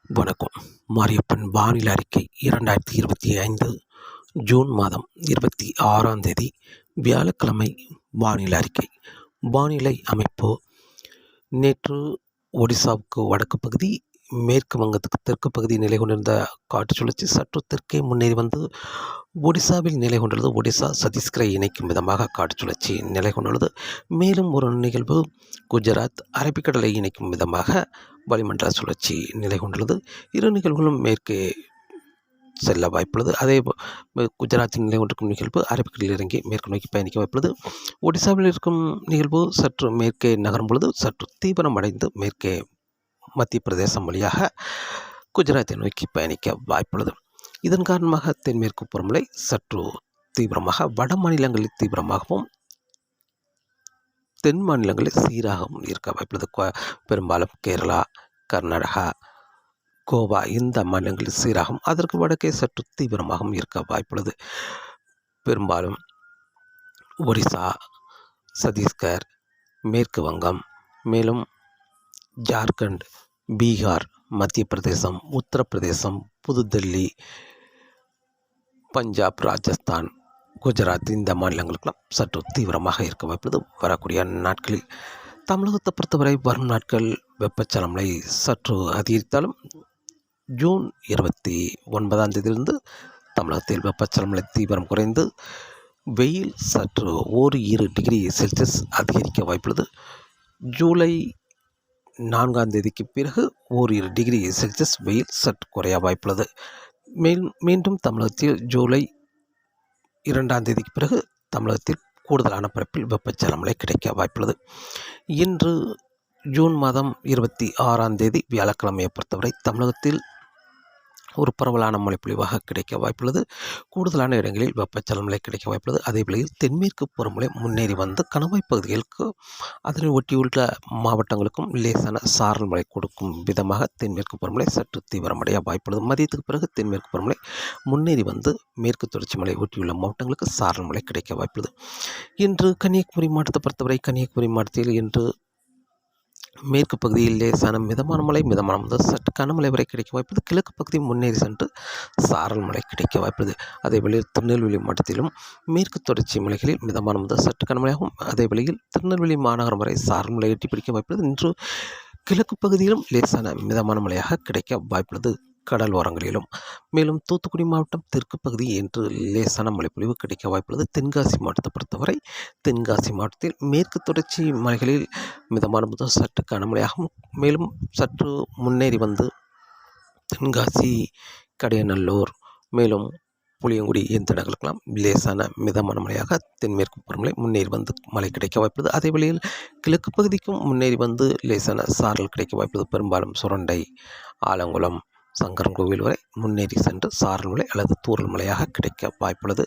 வணக்கம். மாரியப்பன் வானிலை அறிக்கை 2025 ஜூன் மாதம் 26ஆம் தேதி வியாழக்கிழமை வானிலை அறிக்கை. வானிலை அமைப்பு: நேற்று ஒடிசாவுக்கு வடக்கு பகுதி, மேற்கு வங்கத்துக்கு தெற்கு பகுதி நிலை கொண்டிருந்த காற்று சுழற்சி சற்று தெற்கே முன்னேறி வந்து ஒடிசாவில் நிலை கொண்டுள்ளது. ஒடிசா சத்தீஸ்கரை இணைக்கும் விதமாக காற்று சுழற்சி நிலை கொண்டுள்ளது. மேலும் ஒரு நிகழ்வு குஜராத் அரபிக்கடலை இணைக்கும் விதமாக வளிமண்டல சுழற்சி நிலை கொண்டுள்ளது. இரு நிகழ்வுகளும் மேற்கே செல்ல வாய்ப்புள்ளது. அதே குஜராத்தில் நிலை கொண்டிருக்கும் நிகழ்வு அரபிக்கடலில் இறங்கி மேற்கு நோக்கி பயணிக்க வாய்ப்புள்ளது. ஒடிசாவில் இருக்கும் நிகழ்வு சற்று மேற்கே நகரும் பொழுது சற்று தீவிரமடைந்து மேற்கே மத்திய பிரதேசம் வழியாக குஜராத்தை நோக்கி பயணிக்க வாய்ப்புள்ளது. இதன் காரணமாக தென்மேற்கு பருவமழை சற்று தீவிரமாக, வட மாநிலங்களில் தீவிரமாகவும் தென் மாநிலங்களில் சீராகவும் இருக்க வாய்ப்புள்ளது. பெரும்பாலும் கேரளா, கர்நாடகா, கோவா இந்த மாநிலங்களில் சீராகவும், அதற்கு வடக்கே சற்று தீவிரமாகவும் இருக்க வாய்ப்புள்ளது. பெரும்பாலும் ஒடிசா, சத்தீஸ்கர், மேற்கு வங்கம், மேலும் ஜார்க்கண்ட், பீகார், மத்திய பிரதேசம், உத்தரப்பிரதேசம், புதுடெல்லி, பஞ்சாப், ராஜஸ்தான், குஜராத் இந்த மாநிலங்களுக்கெல்லாம் சற்று தீவிரமாக இருக்க வாய்ப்புள்ளது. வரக்கூடிய நாட்களில் தமிழகத்தை பொறுத்தவரை வரும் நாட்கள் வெப்பச்சலமலை சற்று அதிகரித்தாலும் ஜூன் 29ஆம் தேதியிலிருந்து தமிழகத்தில் வெப்பச்சலமலை தீவிரம் குறைந்து வெயில் சற்று 1-2 டிகிரி செல்சியஸ் அதிகரிக்க வாய்ப்புள்ளது. ஜூலை 4ஆம் தேதிக்கு பிறகு 1-2 டிகிரி செல்சியஸ் வெயில் சற்று குறைய வாய்ப்புள்ளது. மீண்டும் தமிழகத்தில் ஜூலை 2ஆம் தேதிக்கு பிறகு தமிழகத்தில் கூடுதலான பரப்பில் வெப்பச்சலமலை கிடைக்க வாய்ப்புள்ளது. இன்று ஜூன் மாதம் 26ஆம் தேதி வியாழக்கிழமையை பொறுத்தவரை தமிழகத்தில் ஒரு பரவலான மழைப்பொழிவாக கிடைக்க வாய்ப்புள்ளது. கூடுதலான இடங்களில் வெப்பச்சலமலை கிடைக்க வாய்ப்புள்ளது. அதேவேளையில் தென்மேற்கு பருவமழை முன்னேறி வந்து கணவாய் பகுதிகளுக்கு அதனை ஒட்டியுள்ள மாவட்டங்களுக்கும் லேசான சாரல் மழை கொடுக்கும் விதமாக தென்மேற்கு பருவமழை சற்று தீவிரமடைய வாய்ப்புள்ளது. மதியத்துக்கு பிறகு தென்மேற்கு பருவமழை முன்னேறி வந்து மேற்கு தொடர்ச்சி மலை ஒட்டியுள்ள மாவட்டங்களுக்கு சாரல் மழை கிடைக்க வாய்ப்புள்ளது. இன்று கன்னியாகுமரி மாவட்டத்தை பொறுத்தவரை கன்னியாகுமரி மாவட்டத்தில் இன்று மேற்கு பகுதியில் லேசான மிதமான மழை, மிதமான முதல் சற்று கனமழை வரை கிடைக்க வாய்ப்புள்ளது. கிழக்கு பகுதி முன்னேறி சென்று சாரல் மழை கிடைக்க வாய்ப்புள்ளது. அதேவேளையில் திருநெல்வேலி மாவட்டத்திலும் மேற்கு தொடர்ச்சி மலைகளில் மிதமான முதல் சற்று கனமழையாகும். அதேவேளையில் திருநெல்வேலி மாநகரம் வரை சாரல் மழை எட்டி பிடிக்க வாய்ப்புள்ளது. இன்று கிழக்கு பகுதியிலும் லேசான மிதமான மழையாக கிடைக்க வாய்ப்புள்ளது, கடல் ஓரங்களிலும். மேலும் தூத்துக்குடி மாவட்டம் தெற்கு பகுதி என்று லேசான மழைப்பொழிவு கிடைக்க வாய்ப்புள்ளது. தென்காசி மாவட்டத்தை பொறுத்தவரை தென்காசி மாவட்டத்தில் மேற்கு தொடர்ச்சி மலைகளில் மிதமான முதல் சற்று கனமழையாகும். மேலும் சற்று முன்னேறி வந்து தென்காசி, கடையநல்லூர், மேலும் புளியங்குடி இந்த இடங்களுக்கெல்லாம் லேசான மிதமான மழையாக தென்மேற்கு பருவமழை முன்னேறி வந்து மழை கிடைக்க வாய்ப்புள்ளது. அதே வேளையில் கிழக்கு பகுதிக்கும் முன்னேறி வந்து லேசான சாரல் கிடைக்க வாய்ப்புள்ளது. பெரும்பாலும் சுரண்டை, ஆலங்குளம், சங்கரன்கோவில் வரை முன்னேறி சென்று சாரல் மழை அல்லது தூறல் மழையாக கிடைக்க வாய்ப்புள்ளது.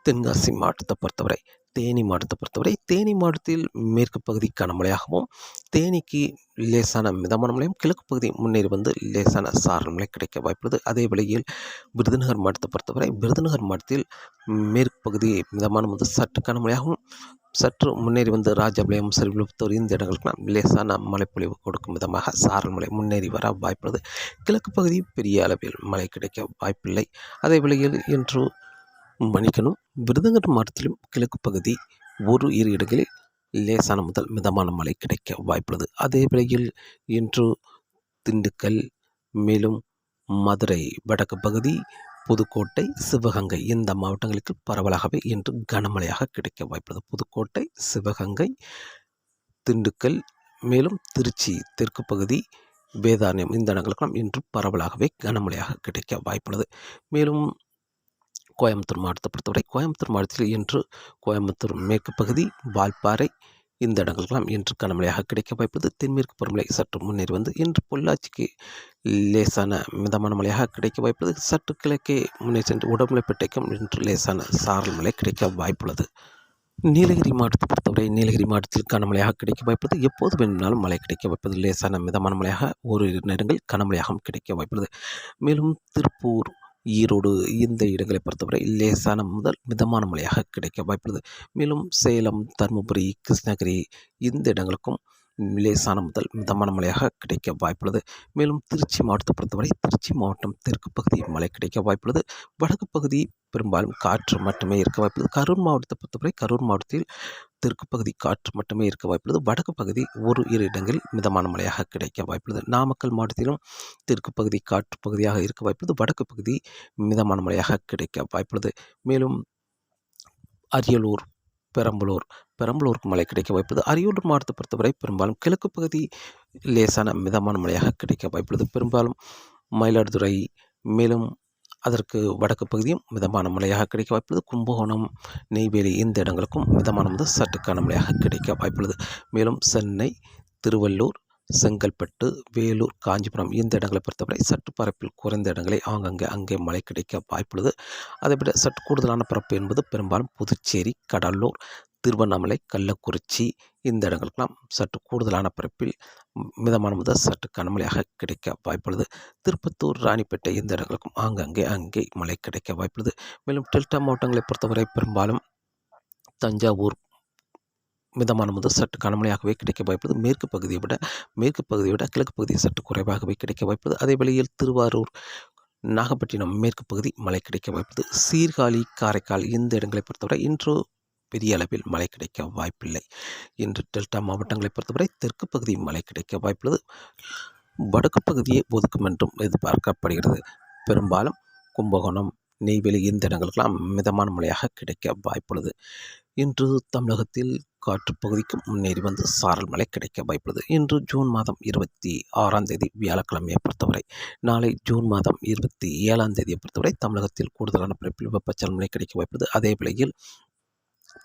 தென்காசி மாவட்டத்தை பொறுத்தவரை தேனி மாவட்டத்தை பொறுத்தவரை தேனி மாவட்டத்தில் மேற்கு பகுதி கனமழையாகவும், தேனிக்கு லேசான மிதமான மழையும், கிழக்கு பகுதி முன்னேறி வந்து லேசான சாரல் மழை கிடைக்க வாய்ப்புள்ளது. அதே வேளையில் விருதுநகர் மாவட்டத்தை பொறுத்தவரை விருதுநகர் மாவட்டத்தில் மேற்கு பகுதி மிதமான முதல் சற்று கனமழையாகவும், சற்று முன்னேறி வந்து ராஜபாளையம், ஸ்ரீவில்லிபுத்தூர் இந்த இடங்களுக்கெல்லாம் லேசான மழைப்பொழிவு கொடுக்கும் விதமாக சாரல் மழை முன்னேறி வர வாய்ப்புள்ளது. கிழக்கு பகுதி பெரிய அளவில் மழை கிடைக்க வாய்ப்பில்லை. அதே வேளையில் இன்று விருதுநகர் மாவட்டத்திலும் கிழக்கு பகுதி 1-2 இடங்களில் லேசான முதல் மிதமான மழை கிடைக்க வாய்ப்புள்ளது. அதே வேளையில் இன்று திண்டுக்கல், மேலும் மதுரை வடக்கு பகுதி, புதுக்கோட்டை, சிவகங்கை இந்த மாவட்டங்களுக்கு பரவலாகவே இன்று கனமழையாக கிடைக்க வாய்ப்புள்ளது. புதுக்கோட்டை, சிவகங்கை, திண்டுக்கல், மேலும் திருச்சி தெற்கு பகுதி, வேதாரண்யம் இந்த இடங்களுக்கெல்லாம் இன்று பரவலாகவே கனமழையாக கிடைக்க வாய்ப்புள்ளது. மேலும் கோயம்புத்தூர் மாவட்டத்தை பொறுத்தவரை கோயம்புத்தூர் மாவட்டத்தில் இன்று கோயம்புத்தூர் மேற்கு பகுதி, வால்பாறை இந்த இடங்களுக்கெல்லாம் இன்று கனமழையாக கிடைக்க வாய்ப்புள்ளது. தென்மேற்கு பருவமழை சற்று முன்னேறி வந்து இன்று பொள்ளாச்சிக்கு லேசான மிதமான மழையாக கிடைக்க வாய்ப்புள்ளது. சற்று கிழக்கே முன்னேறி சென்று உடம்புலைப்பேட்டைக்கும் இன்று லேசான சாரல் மழை கிடைக்க வாய்ப்புள்ளது. நீலகிரி மாவட்டத்தை பொறுத்தவரை நீலகிரி மாவட்டத்தில் கனமழையாக கிடைக்க வாய்ப்புள்ளது. எப்போது வேண்டுமானாலும் மழை கிடைக்க வாய்ப்புள்ளது. லேசான மிதமான மழையாக ஒரு நேரங்கள் கனமழையாகவும் கிடைக்க வாய்ப்புள்ளது. மேலும் திருப்பூர், ஈரோடு இந்த இடங்களை பொறுத்தவரை லேசான முதல் மிதமான மழையாக கிடைக்க வாய்ப்புள்ளது. மேலும் சேலம், தருமபுரி, கிருஷ்ணகிரி இந்த இடங்களுக்கும் லேசான முதல் மிதமான மழையாக கிடைக்க வாய்ப்புள்ளது. மேலும் திருச்சி மாவட்டத்தை பொறுத்தவரை திருச்சி மாவட்டம் தெற்கு பகுதி மழை கிடைக்க வாய்ப்புள்ளது. வடக்கு பகுதி பெரும்பாலும் காற்று மட்டுமே இருக்க வாய்ப்புள்ளது. கரூர் மாவட்டத்தை பொறுத்தவரை கரூர் மாவட்டத்தில் தெற்கு பகுதி காற்று மட்டுமே இருக்க வாய்ப்புள்ளது. வடக்கு பகுதி ஒரு இரு இடங்களில் மிதமான மழையாக கிடைக்க வாய்ப்புள்ளது. நாமக்கல் மாவட்டத்திலும் தெற்கு பகுதி காற்று பகுதியாக இருக்க வாய்ப்புள்ளது. வடக்கு பகுதி மிதமான மழையாக கிடைக்க வாய்ப்புள்ளது. மேலும் அரியலூர், பெரம்பலூருக்கு மழை கிடைக்க வாய்ப்புள்ளது. அரியலூர் மாவட்டத்தை பொறுத்தவரை பெரும்பாலும் கிழக்கு பகுதி லேசான மிதமான மழையாக கிடைக்க வாய்ப்புள்ளது. பெரும்பாலும் மயிலாடுதுறை, மேலும் அதற்கு வடக்கு பகுதியும் மிதமான மழையாக கிடைக்க வாய்ப்புள்ளது. கும்பகோணம், நெய்வேலி இந்த இடங்களுக்கும் மிதமான முதல் சற்று கனமழையாக கிடைக்க வாய்ப்புள்ளது. மேலும் சென்னை, திருவள்ளூர், செங்கல்பட்டு, வேலூர், காஞ்சிபுரம் இந்த இடங்களை பொறுத்தவரை சற்று பரப்பில் குறைந்த இடங்களை அங்கே மழை கிடைக்க வாய்ப்புள்ளது. அதைவிட சற்று கூடுதலான பரப்பு என்பது பெரும்பாலும் புதுச்சேரி, கடலூர், திருவண்ணாமலை, கள்ளக்குறிச்சி இந்த இடங்களுக்கெல்லாம் சற்று கூடுதலான பரப்பில் மிதமான முதல் சற்று கனமழையாக கிடைக்க வாய்ப்புள்ளது. திருப்பத்தூர், ராணிப்பேட்டை இந்த இடங்களுக்கும் அங்கே மழை கிடைக்க வாய்ப்புள்ளது. மேலும் டெல்டா மாவட்டங்களை பொறுத்தவரை பெரும்பாலும் தஞ்சாவூர் மிதமான முதல் சற்று கனமழையாகவே கிடைக்க வாய்ப்புள்ளது. மேற்கு பகுதியை விட கிழக்கு பகுதியை சற்று குறைவாகவே கிடைக்க வாய்ப்புள்ளது. அதே வேளையில் திருவாரூர், நாகப்பட்டினம் மேற்கு பகுதி மழை கிடைக்க வாய்ப்புள்ளது. சீர்காழி, காரைக்கால் இந்த இடங்களை பொறுத்தவரை இன்று பெரிய அளவில் மழை கிடைக்க வாய்ப்பில்லை. இன்று டெல்டா மாவட்டங்களை பொறுத்தவரை தெற்கு பகுதி மழை கிடைக்க வாய்ப்புள்ளது. வடக்கு பகுதியை ஒதுக்கும் என்றும் எதிர்பார்க்கப்படுகிறது. பெரும்பாலும் கும்பகோணம், நெய்வேலி இந்த இடங்களுக்கெல்லாம் மிதமான மழையாக கிடைக்க வாய்ப்புள்ளது. இன்று தமிழகத்தில் காற்று பகுதிக்கு முன்னேறி வந்து சாரல் மழை கிடைக்க வாய்ப்புள்ளது. இன்று ஜூன் மாதம் 26ஆம் தேதி வியாழக்கிழமையை பொறுத்தவரை, நாளை ஜூன் மாதம் 27ஆம் தேதியை பொறுத்தவரை தமிழகத்தில் கூடுதலான பரப்பில் வெப்பச்சலன மழை கிடைக்க வாய்ப்புள்ளது. அதே வேளையில்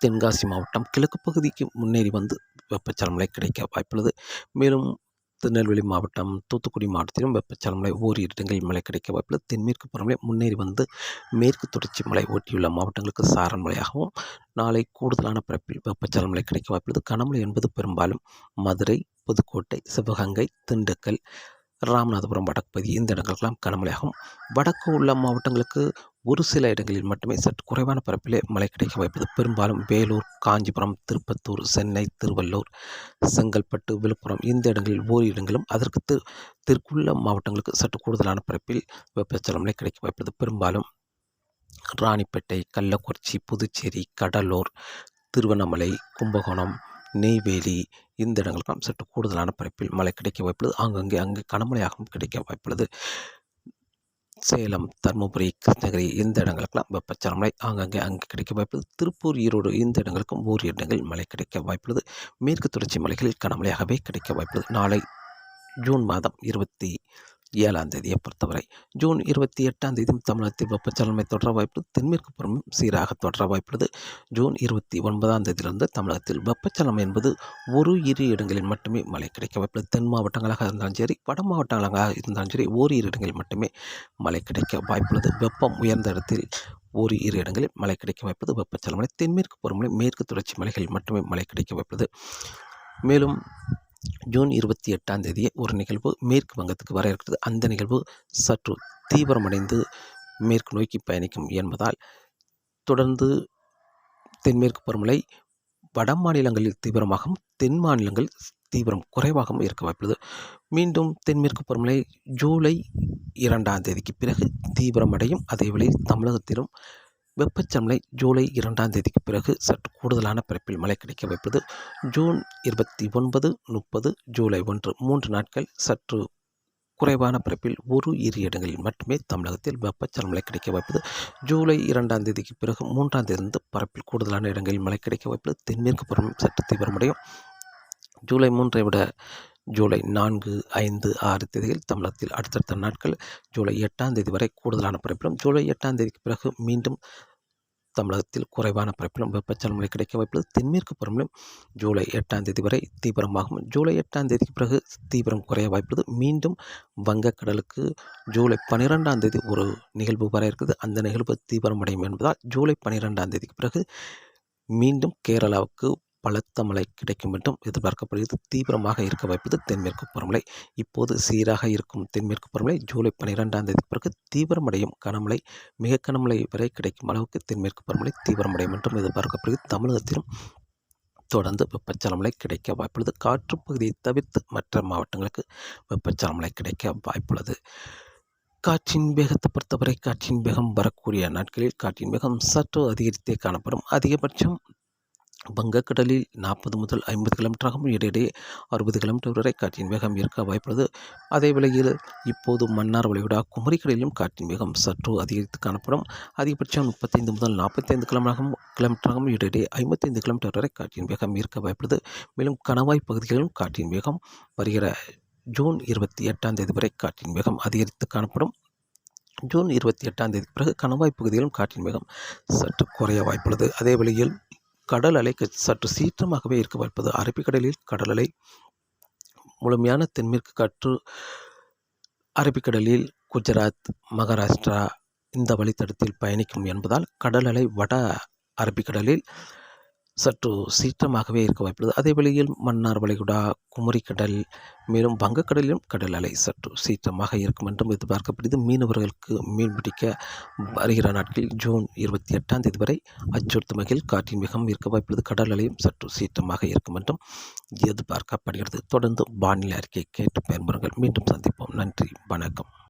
தென்காசி மாவட்டம் கிழக்கு பகுதிக்கு முன்னேறி வந்து வெப்பச்சலன மழை கிடைக்க வாய்ப்புள்ளது. மேலும் திருநெல்வேலி மாவட்டம், தூத்துக்குடி மாவட்டத்திலும் வெப்பச்சலன மழை ஓரிரு இடங்களில் மழை கிடைக்க வாய்ப்புள்ளது. தென்மேற்கு பருவமழை முன்னேறி வந்து மேற்கு தொடர்ச்சி மலை ஒட்டியுள்ள மாவட்டங்களுக்கு சாரல் மழையாகவும் நாளை கூடுதலான பரப்பில் வெப்பச்சலன மழை கிடைக்க வாய்ப்புள்ளது. கனமழை என்பது பெரும்பாலும் மதுரை, புதுக்கோட்டை, சிவகங்கை, திண்டுக்கல், ராமநாதபுரம் வடக்கு பகுதி இந்த இடங்களுக்கெல்லாம் கனமழையாகவும், வடக்கு உள்ள மாவட்டங்களுக்கு ஒரு சில இடங்களில் மட்டுமே சற்று குறைவான பரப்பிலே மழை கிடைக்க வாய்ப்புள்ளது. பெரும்பாலும் வேலூர், காஞ்சிபுரம், திருப்பத்தூர், சென்னை, திருவள்ளூர், செங்கல்பட்டு, விழுப்புரம் இந்த இடங்களில் ஓரிரு இடங்களும், அதற்கு தெற்குள்ள மாவட்டங்களுக்கு சற்று கூடுதலான பரப்பில் வெப்பச்சலன மழை கிடைக்க வாய்ப்புள்ளது. பெரும்பாலும் ராணிப்பேட்டை, கள்ளக்குறிச்சி, புதுச்சேரி, கடலூர், திருவண்ணாமலை, கும்பகோணம், நெய்வேலி இந்த இடங்களுக்கெல்லாம் சற்று கூடுதலான பரப்பில் மழை கிடைக்க வாய்ப்புள்ளது. அங்கே கனமழையாகவும் கிடைக்க வாய்ப்புள்ளது. சேலம், தருமபுரி, கிருஷ்ணகிரி இந்த இடங்களுக்கெல்லாம் வெப்பச்சலன மழை அங்கே கிடைக்க வாய்ப்புள்ளது. திருப்பூர், ஈரோடு இந்த இடங்களுக்கும் ஓரிரு இடங்களில் மழை கிடைக்க வாய்ப்புள்ளது. மேற்கு தொடர்ச்சி மலைகளில் கனமழையாகவே கிடைக்க வாய்ப்புள்ளது. நாளை ஜூன் மாதம் 27ஆம் தேதியை பொறுத்தவரை, ஜூன் 28ஆம் தேதியும் தமிழகத்தில் வெப்பச்சலனமை தொடர வாய்ப்புள்ளது. தென்மேற்கு புறமும் சீராக தொடர வாய்ப்புள்ளது. ஜூன் 29ஆம் தேதியிலிருந்து தமிழகத்தில் வெப்பச்சலனம் என்பது ஒரு இரு இடங்களில் மட்டுமே மழை கிடைக்க வாய்ப்புள்ளது. தென் மாவட்டங்களாக இருந்தாலும் சரி, வட மாவட்டங்களாக இருந்தாலும் சரி, ஓரிரு இடங்களில் மட்டுமே மழை கிடைக்க வாய்ப்புள்ளது. வெப்பம் உயர்ந்த இடத்தில் ஒரு இரு இடங்களில் மழை கிடைக்க வாய்ப்புள்ளது. வெப்பச்சலன மழை தென்மேற்கு பருவமழை, மேற்கு தொடர்ச்சி மலைகளில் மட்டுமே மழை கிடைக்க வாய்ப்புள்ளது. மேலும் ஜூன் 28ஆம் தேதியே ஒரு நிகழ்வு மேற்கு வங்கத்துக்கு வர இருக்கிறது. அந்த நிகழ்வு சற்று தீவிரமடைந்து மேற்கு நோக்கி பயணிக்கும் என்பதால் தொடர்ந்து தென்மேற்கு பருவமழை வட மாநிலங்களில் தீவிரமாகவும், தென் மாநிலங்கள் தீவிரம் குறைவாகவும் இருக்க வாய்ப்புள்ளது. மீண்டும் தென்மேற்கு பருவமழை ஜூலை 2ஆம் தேதிக்கு பிறகு தீவிரமடையும். அதே வேளையில் தமிழகத்திலும் வெப்பச்சலன மழை ஜூலை 2ஆம் தேதிக்கு பிறகு சற்று கூடுதலான பரப்பில் மழை கிடைக்க வாய்ப்புள்ளது. ஜூன் 29, 30, ஜூலை 1 3 நாட்கள் சற்று குறைவான பரப்பில் ஒரு இரு இடங்களில் மட்டுமே தமிழகத்தில் வெப்பச்சலன மழை கிடைக்க வாய்ப்புள்ளது. ஜூலை 2ஆம் தேதிக்கு பிறகு 3ஆம் தேதியிலிருந்து பரப்பில் கூடுதலான இடங்களில் மழை கிடைக்க வாய்ப்புள்ளது. தென்மேற்கு பருவம் சற்று தீவிரமடையும். ஜூலை 3ஐ விட ஜூலை 4, 5, 6 தேதியில் தமிழகத்தில் அடுத்தடுத்த நாட்கள் ஜூலை 8ஆம் தேதி வரை கூடுதலான பரப்பிலும், ஜூலை 8ஆம் தேதிக்கு பிறகு மீண்டும் தமிழகத்தில் குறைவான பரப்பிலும் வெப்பச்சலன மழை கிடைக்க வாய்ப்புள்ளது. தென்மேற்கு பருவமழை ஜூலை 8ஆம் தேதி வரை தீவிரமாகும். ஜூலை 8ஆம் தேதிக்கு பிறகு தீவிரம் குறைய வாய்ப்புள்ளது. மீண்டும் வங்கக்கடலுக்கு ஜூலை 12ஆம் தேதி ஒரு நிகழ்வு வர இருக்குது. அந்த நிகழ்வு தீவிரமடையும் என்பதால் ஜூலை 12ஆம் தேதிக்கு பிறகு மீண்டும் கேரளாவுக்கு பலத்த மழை கிடைக்கும் என்றும் எதிர்பார்க்கப்படுகிறது. தீவிரமாக இருக்க வாய்ப்பது தென்மேற்கு பருவமழை. இப்போது சீராக இருக்கும் தென்மேற்கு பருவமழை ஜூலை 12ஆம் தேதி பிறகு தீவிரமடையும். கனமழை, மிக கனமழை வரை கிடைக்கும் அளவுக்கு தென்மேற்கு பருவமழை தீவிரமடையும் என்றும் எதிர்பார்க்கப்படுகிறது. தமிழகத்திலும் தொடர்ந்து வெப்பச்சலமழை கிடைக்க வாய்ப்புள்ளது. காற்று பகுதியை தவிர்த்து மற்ற மாவட்டங்களுக்கு வெப்பச்சலமழை கிடைக்க வாய்ப்புள்ளது. காற்றின் வேகத்தை பொறுத்தவரை காற்றின் வேகம் வரக்கூடிய நாட்களில் காற்றின் வேகம் சற்று அதிகரித்தே காணப்படும். அதிகபட்சம் வங்கக்கடலில் 40 முதல் 50 கிலோமீட்டராகவும் இடையிடையே 60 கிலோமீட்டர் வரை காற்றின் வேகம் இருக்க வாய்ப்புள்ளது. அதே வேளையில் இப்போது மன்னார் வளைகுடா குமரிக்கடலிலும் காற்றின் வேகம் சற்று அதிகரித்து காணப்படும். அதிகபட்சம் 35 முதல் 45 கிலோமீட்டராகவும் இடையிடையே 55 கிலோமீட்டர் வரை காற்றின் வேகம் இருக்க வாய்ப்புள்ளது. மேலும் கணவாய் பகுதிகளிலும் காற்றின் வேகம் வருகிற ஜூன் 28ஆம் தேதி வரை காற்றின் வேகம் அதிகரித்து காணப்படும். ஜூன் 28ஆம் தேதிக்கு பிறகு கணவாய் பகுதியிலும் காற்றின் வேகம் சற்று குறைய வாய்ப்புள்ளது. அதே வேளையில் கடல் அலை சற்று சீற்றமாகவே இருக்க வாய்ப்பது. அரபிக்கடலில் கடல் அலை முழுமையான தென்மேற்கு காற்று அரபிக்கடலில் குஜராத், மகாராஷ்டிரா இந்த வழித்தடத்தில் பயணிக்கும் என்பதால் கடல் அலை வட அரபிக்கடலில் சற்று சீற்றமாகவே இருக்க வாய்ப்புள்ளது. அதே வேளையில் மன்னார் வளைகுடா குமரிக்கடல் மேலும் வங்கக்கடலிலும் கடல் அலை சற்று சீற்றமாக இருக்கும் என்றும் எதிர்பார்க்கப்படுகிறது. மீனவர்களுக்கு மீன்பிடிக்க வருகிற நாட்களில் ஜூன் 28ஆம் தேதி வரை அச்சுறுத்தும் வகையில் காற்றின் வேகம் இருக்க வாய்ப்புள்ளது. கடல் அலையும் சற்று சீற்றமாக இருக்கும் என்றும் எதிர்பார்க்கப்படுகிறது. தொடர்ந்து வானிலை அறிக்கை கேட்டு பயன்பெறுங்கள். மீண்டும் சந்திப்போம். நன்றி, வணக்கம்.